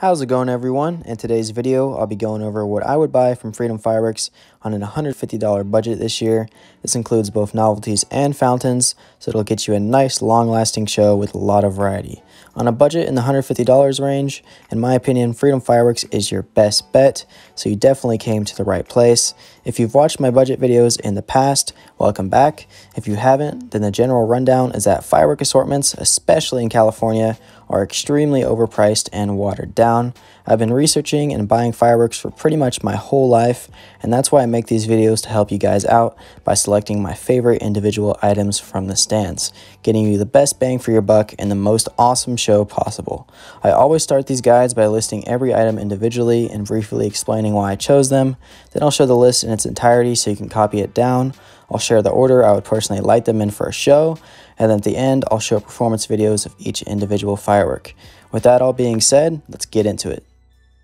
How's it going, everyone? In today's video, I'll be going over what I would buy from Freedom Fireworks on an $150 budget this year. This includes both novelties and fountains, so it'll get you a nice, long-lasting show with a lot of variety. On a budget in the $150 range, in my opinion, Freedom Fireworks is your best bet, so you definitely came to the right place. If you've watched my budget videos in the past, welcome back. If you haven't, then the general rundown is that firework assortments, especially in California, are extremely overpriced and watered down. I've been researching and buying fireworks for pretty much my whole life, and that's why I make these videos to help you guys out by selecting my favorite individual items from the stands, getting you the best bang for your buck and the most awesome show possible. I always start these guides by listing every item individually and briefly explaining why I chose them. Then I'll show the list in its entirety so you can copy it down. I'll share the order I would personally light them in for a show, and then at the end, I'll show performance videos of each individual firework. With that all being said, let's get into it.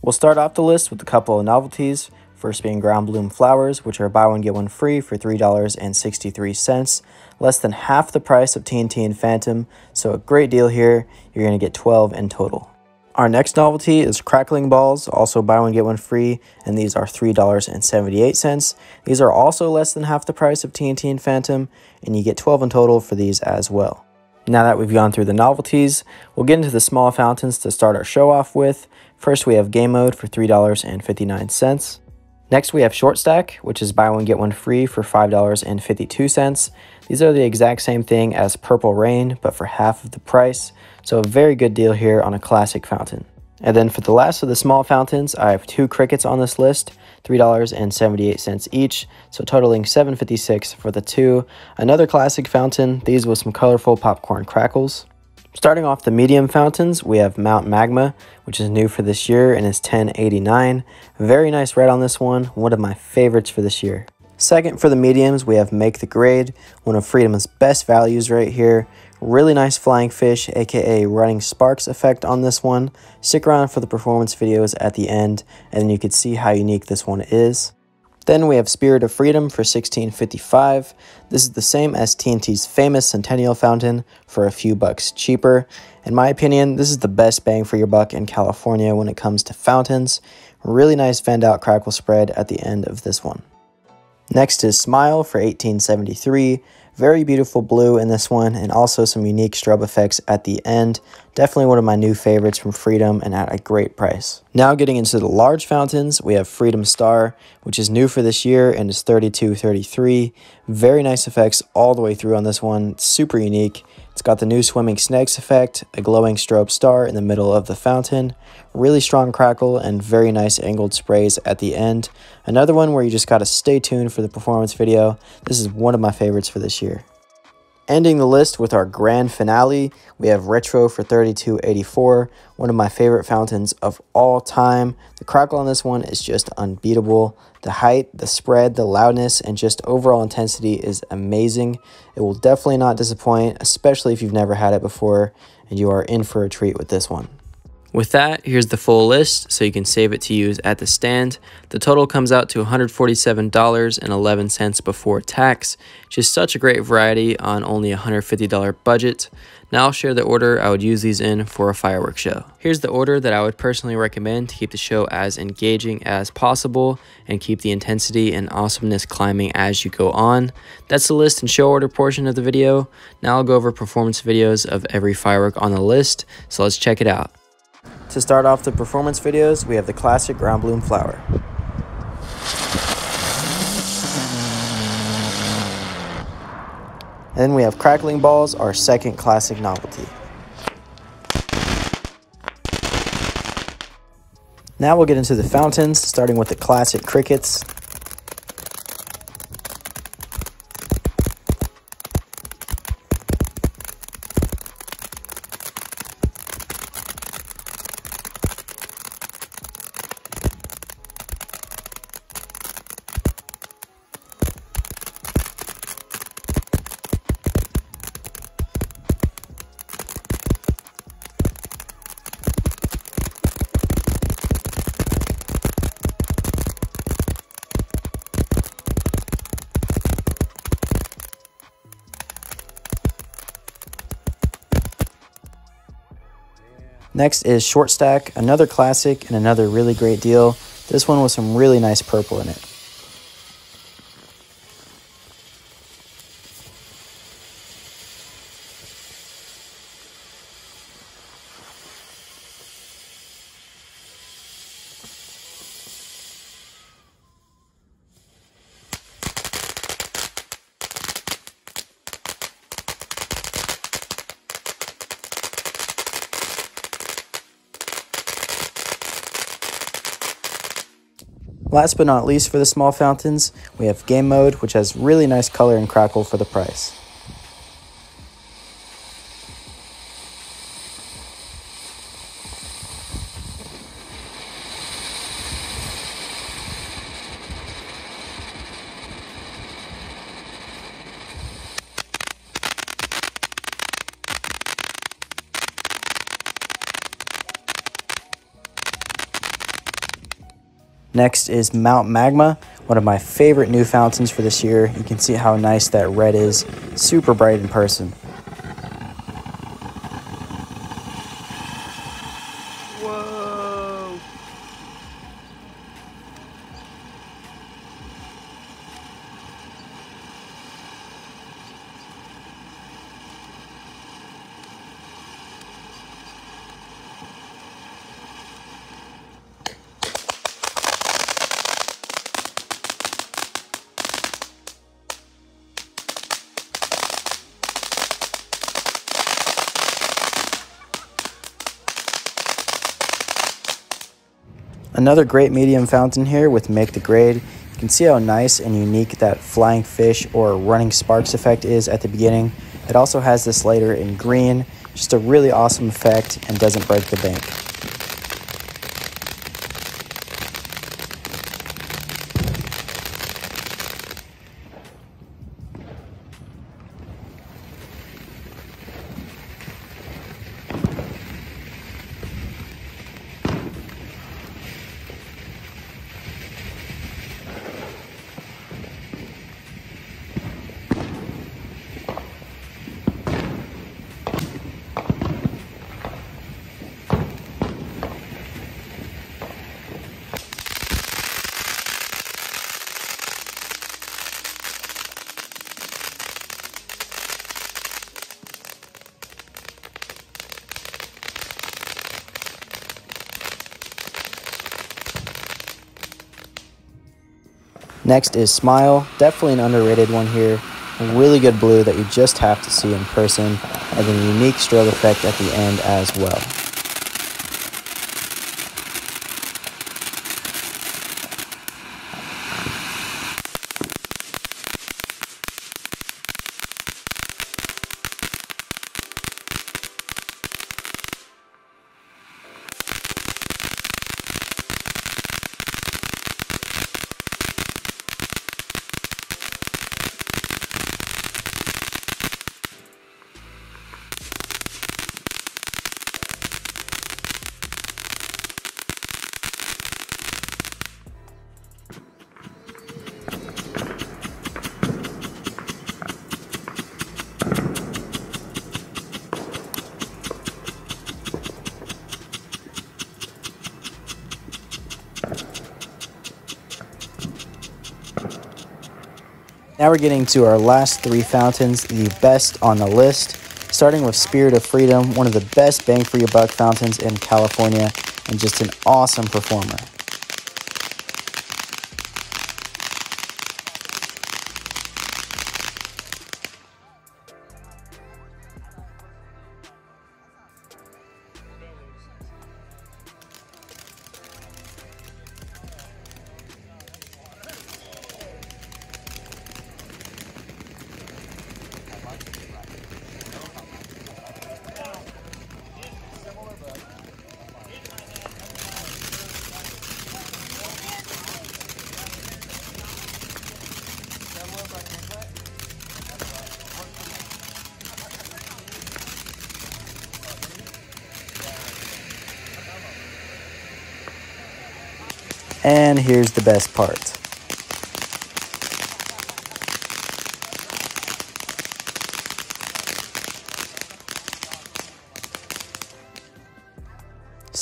We'll start off the list with a couple of novelties, first being ground bloom flowers, which are buy one get one free for $3.63, less than half the price of TNT and Phantom, so a great deal here. You're going to get 12 in total. Our next novelty is crackling balls, also buy one get one free, and these are $3.78. These are also less than half the price of TNT and Phantom, and you get 12 in total for these as well. Now that we've gone through the novelties, we'll get into the small fountains to start our show off with. First, we have game mode for $3.59. Next, we have short stack, which is buy one get one free for $5.52. These are the exact same thing as Purple Rain, but for half of the price. So a very good deal here on a classic fountain. And then for the last of the small fountains, I have two crickets on this list, $3.78 each, so totaling $7.56 for the two. Another classic fountain, these with some colorful popcorn crackles. Starting off the medium fountains, we have Mount Magma, which is new for this year and is $10.89. Very nice red on this one of my favorites for this year. Second, for the mediums, we have Make the Grade, one of Freedom's best values right here. Really nice flying fish, aka running sparks effect on this one. Stick around for the performance videos at the end, and then you can see how unique this one is. Then we have Spirit of Freedom for $16.55. This is the same as TNT's famous Centennial Fountain for a few bucks cheaper. In my opinion, this is the best bang for your buck in California when it comes to fountains. Really nice fanned out crackle spread at the end of this one. Next is Smile for $18.73. Very beautiful blue in this one, and also some unique strobe effects at the end. Definitely one of my new favorites from Freedom and at a great price. Now getting into the large fountains, we have Freedom Star, which is new for this year and is $32.33. Very nice effects all the way through on this one. Super unique. It's got the new swimming snakes effect, a glowing strobe star in the middle of the fountain, really strong crackle, and very nice angled sprays at the end. Another one where you just gotta stay tuned for the performance video. This is one of my favorites for this year. Ending the list with our grand finale, we have Retro for $32.84, one of my favorite fountains of all time. The crackle on this one is just unbeatable. The height, the spread, the loudness, and just overall intensity is amazing. It will definitely not disappoint, especially if you've never had it before, and you are in for a treat with this one. With that, here's the full list so you can save it to use at the stand. The total comes out to $147.11 before tax. Just such a great variety on only a $150 budget. Now I'll share the order I would use these in for a fireworks show. Here's the order that I would personally recommend to keep the show as engaging as possible and keep the intensity and awesomeness climbing as you go on. That's the list and show order portion of the video. Now I'll go over performance videos of every firework on the list, so let's check it out. To start off the performance videos, we have the classic ground bloom flower. And then we have crackling balls, our second classic novelty. Now we'll get into the fountains, starting with the classic crickets. Next is Short Stack, another classic and another really great deal. This one with some really nice purple in it. Last but not least for the small fountains, we have Game Mode, which has really nice color and crackle for the price. Next is Mount Magma, one of my favorite new fountains for this year. You can see how nice that red is, super bright in person. Whoa! Another great medium fountain here with Make the Grade. You can see how nice and unique that flying fish or running sparks effect is at the beginning. It also has this later in green, just a really awesome effect and doesn't break the bank. Next is Smile, definitely an underrated one here. A really good blue that you just have to see in person, and a unique strobe effect at the end as well. Now we're getting to our last three fountains, the best on the list, starting with Spirit of Freedom, one of the best bang for your buck fountains in California, and just an awesome performer. And here's the best part.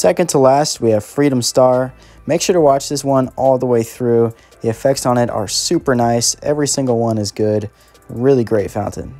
Second to last, we have Freedom Star. Make sure to watch this one all the way through. The effects on it are super nice. Every single one is good. Really great fountain.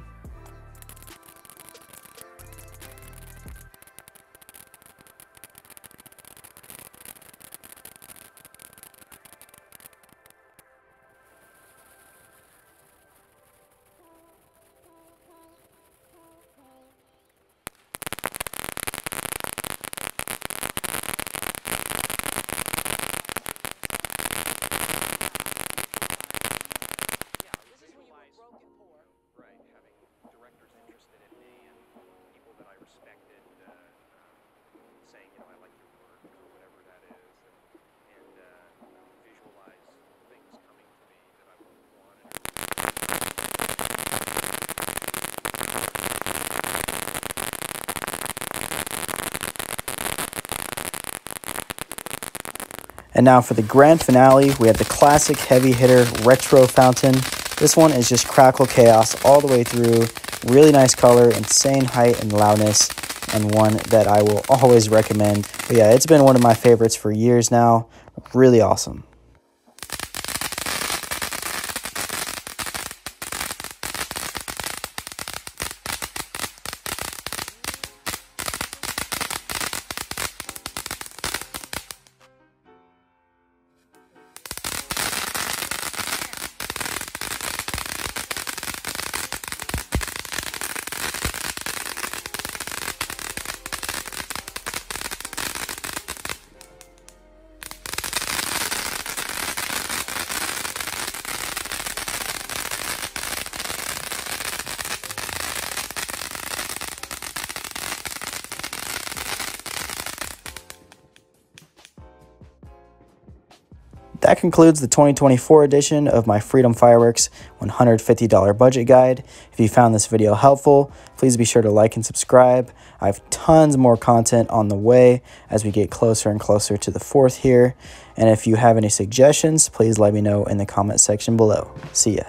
Saying, I like your work or whatever that is, and visualize things coming to me that I wanted. And now for the grand finale, we have the classic heavy hitter retro fountain. This one is just crackle chaos all the way through. Really nice color, insane height and loudness, and one that I will always recommend. But yeah, it's been one of my favorites for years now. Really awesome. That concludes the 2024 edition of my Freedom Fireworks $150 budget guide. If you found this video helpful, please be sure to like and subscribe. I have tons more content on the way as we get closer and closer to the 4th here. And if you have any suggestions, please let me know in the comment section below. See ya.